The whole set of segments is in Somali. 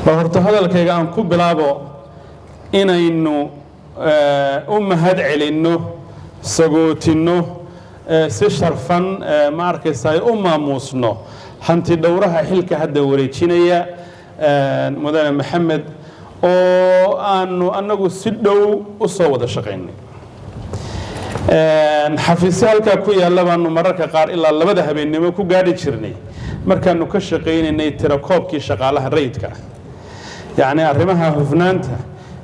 بهرت هذا الكيان كبلابو إنه أمهد علينه سجوتينه سشرفن ماركساي موسنو hanti dhowraha xilka hadda wareejinaya mudane maxamed oo aanu anagu si dhow u soo wada shaqeynay xafiisalka ku yaala baanu mararka qaar ilaa labada habeenimo ku gaadhi jirnay markaanu ka shaqeynay tirakoobkii shaqaalaha rayidka yaani arrimaha hufnaanta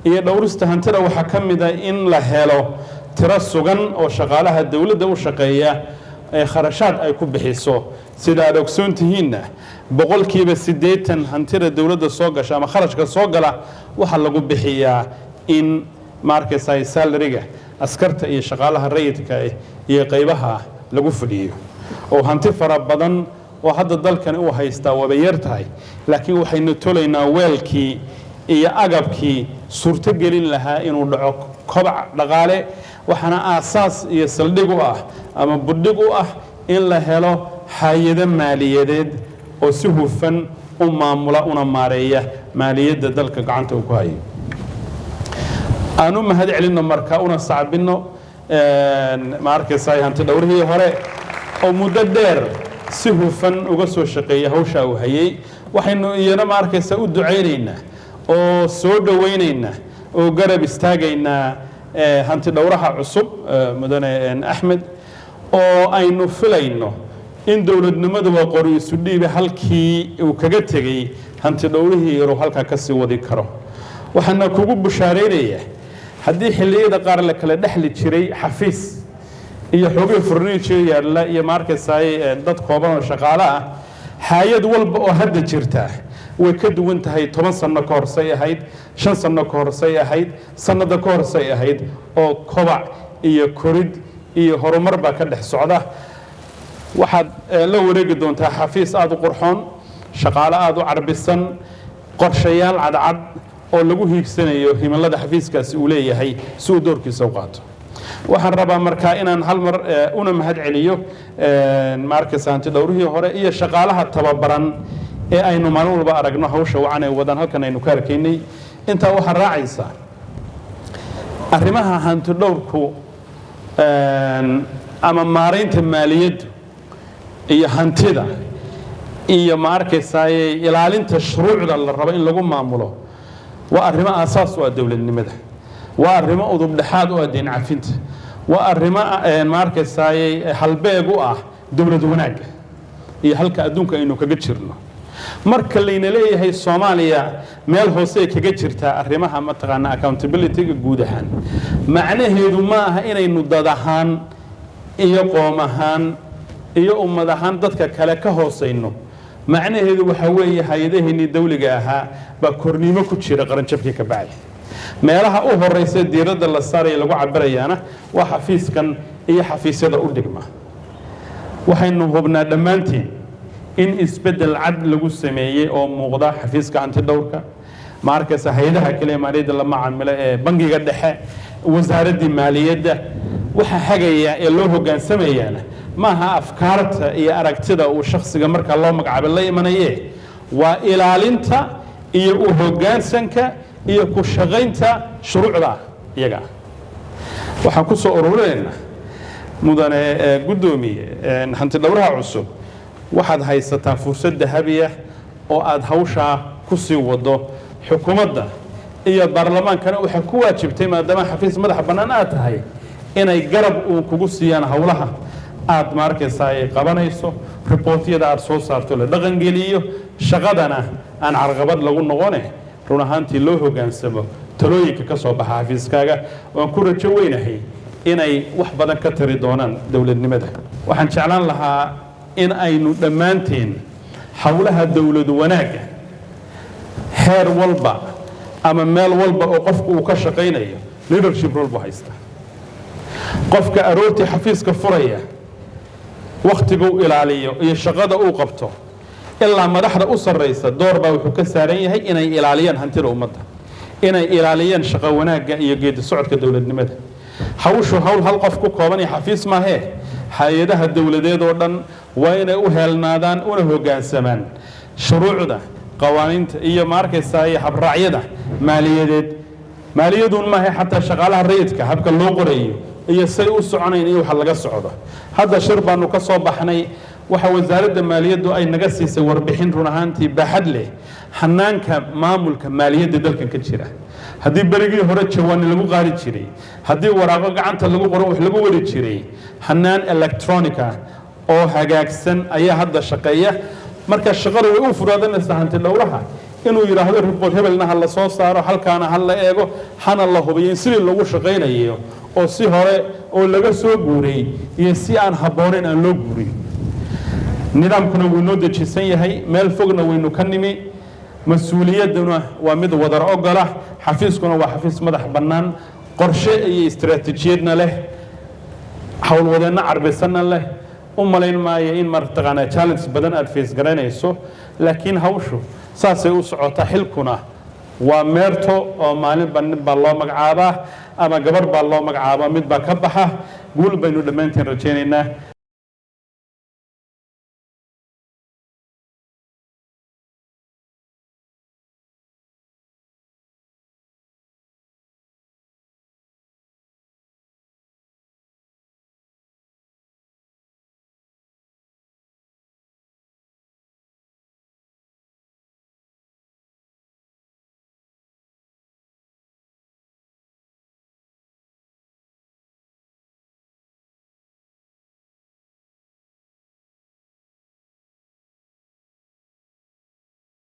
iyo dhowrista hantida waxa kamida in la helo tira sugan oo shaqaalaha dawladda u shaqeeya kharashaad ay ku bixiso sida aad ogsoontihiinna boqolkiiba 80 hantida dawladda soo gasha ama kharashka soo gala waxa lagu bixiyaa in markay salary-ga askarta iyo shaqaalaha rayidka iyo qaybaha lagu fuliyo oo hanti fara badan oo hadda dalkan uu haysta waba yartahay laakiin waxaynu toleynaa weelkii iyo agabkii suurto gelin lahaa inuu dhaco kobac dhaqaale waxana aasaas iyo saldhig u ah ama budhig u ah in la helo hay'ado maaliyadeed oo si hufan u maamula una maareeya maaliyadda dalka gacanta ku hayo aanu mahad celino marka una saabino markay hanti dhowrihii hore oo muddo dheer si hufan uga soo shaqeeyay hawsha uu hayay waxaynu iyana markaysa u duceynaynaa oo soo dhaweynayna oo garab istaagayna hanti dhowraha cusub mudane Axmed oo aynu filayno in dawladnimadu waa qori isu dhiibay halkii uu kaga tagay hanti dhowrihii yaro halka ka sii wadi karo waxaana kugu bushaareynaya haddii xilliyada qaar la kala dhaxli jiray xafiis iyo xoogay furniture yaala iyo markaysaay dad kooban oo shaqaale ah hay'ad walba oo hadda jirta way ka duwan tahay 10 sano ka hor say ahayd 5 sano ka hor say ahayd sanada ka hor say ahayd oo kobac iyo korid iyo horumar ba ka dhex socda waxaad la wareegi doontaa xafiis aad u qurxoon shaqaale aad u carbisan qorshayaal cadcad oo lagu hiigsanayo himilada xafiiskaasi uu leeyahay si uu doorkiisa u qaato waxaan rabaa markaa inaan hal mar una mahad celiyo markay hanti dhowrihii hore iyo shaqaalaha tababaran ee aynu maalin walba aragno hawsha wacan ee wadan halkan aynu ka arkaynay inta waxa raacaysa arrimaha hanti dhowrku ama maareynta maaliyadda iyo hantida iyo markaysaay ilaalinta shuruucda la rabo in lagu maamulo waa arrimo aasaas u ah dawladnimada waa arrimo udub dhaxaad u ah diin cafinta waa arrimo markaysaay halbeeg u ah dawlad wanaagga iyo halka adduunka aynu kaga jirno marka layna leeyahay Soomaaliya meel hoose kaga jirta arrimaha ma taqaana accountability-ga guud ahaan macnaheedu ma aha inaynu dad ahaan iyo qoom ahaan iyo ummad ahaan dadka kale ka hooseyno macnaheedu waxa weeye hay'adaheeni dawliga ahaa ba korniimo ku jira qaran jabkii ka bacay meelaha u horeysay diiradda la saaray lagu cabirayaana waa xafiiskan iyo xafiisyada u dhigma waxaynu hubnaa dhamaantiin in isbedel cad lagu sameeyay oo muuqda xafiiska hanti dhowrka markaysa hay'adaha kale maaliyadda la macaamilo ee bangiga dhexe wasaaradda maaliyadda waxa hagaya ee loo hoggaansamayana maaha afkaarta iyo aragtida uu shakhsiga marka loo magacaabo la imanayay waa ilaalinta iyo u hoggaansanka iyo ku shaqaynta shuruucda iyaga waxaan ku soo ururinayna mudane gudoomiye hanti dhowraha cusub waxaad haysataa fursad dahabi ah oo aad hawsha ku sii wado xukuumadda iyo baarlamaankana waxa ku waajibtay maadaama xafiis madax bannaan aad tahay inay garab uu kugu siiyaan hawlaha aad markaysaa ay qabanayso reportiyada aad soo saarto la dhaqan geliyo shaqadana aan carqabad lagu noqone run ahaantii loo hoggaansamo talooyinka ka soo baxa xafiiskaaga oo ku rajo weynahay inay wax badan ka tari doonaan dawladnimada waxaan jeclaan lahaa in aynu dhammaanteen hawlaha dawlad wanaaga heer walba ama meel walba oo qofku uu ka shaqeynayo leadership role buu haysta qofka aroortii xafiiska furaya waqtiga uu ilaaliyo iyo shaqada uu qabto ilaa madaxda u sareysa door baa wuxuu ka saaran yahay inay ilaaliyaan hantida ummadda inay ilaaliyaan shaqo wanaagga iyo geedi socodka dawladnimada hawshu hawl hal qof ku kooban yahay xafiis ma ahe hay'adaha dawladeed oo dhan waa inay u heelnaadaan una hoggaansamaan shuruucda qawaaniinta iyo markaysaa habraacyada maaliyadeed maaliyadun ma aha xataa shaqaalaha rayidka habka loo qorayo iyo say u soconayn iyo waxa laga socdo hadda shir baanu ka soo baxnay waxa wasaaradda maaliyaddu ay naga siisay warbixin run ahaantii baaxad leh hanaanka maamulka maaliyadda dalkan ka jira haddii berigii hore jawaani lagu qaari jiray haddii waraaqo gacanta lagu qoro wax lagu wari jiray hanaan electronic ah oo hagaagsan ayaa hadda shaqeeya marka shaqadu way u fudaadanaysaa hanti dhowraha inuu yiraahdo report hebelna ha la soo saaro halkaana ha la eego hana la hubiyo sidii lagu shaqeynayo oo si hore oo laga soo guuray iyo si aan habboonayn aan loo guurin nidaamkuna wuu noo dejisan yahay meel fogna waynu ka nimi mas-uuliyadduna waa mid wadar ogola xafiiskuna waa xafiis madax bannaan qorshe iyo istiraatiijiyadna leh howlwadeenna carbisanna leh u malayn maayo in martaqaanaa challenge badan aad face garanayso laakiin hawshu saasay u socotaa xilkuna waa meerto oo maalinba nin baa loo magacaabaa ama gabar baa loo magacaabaa mid baa ka baxa guul baynu dhammaanteen rajaynaynaa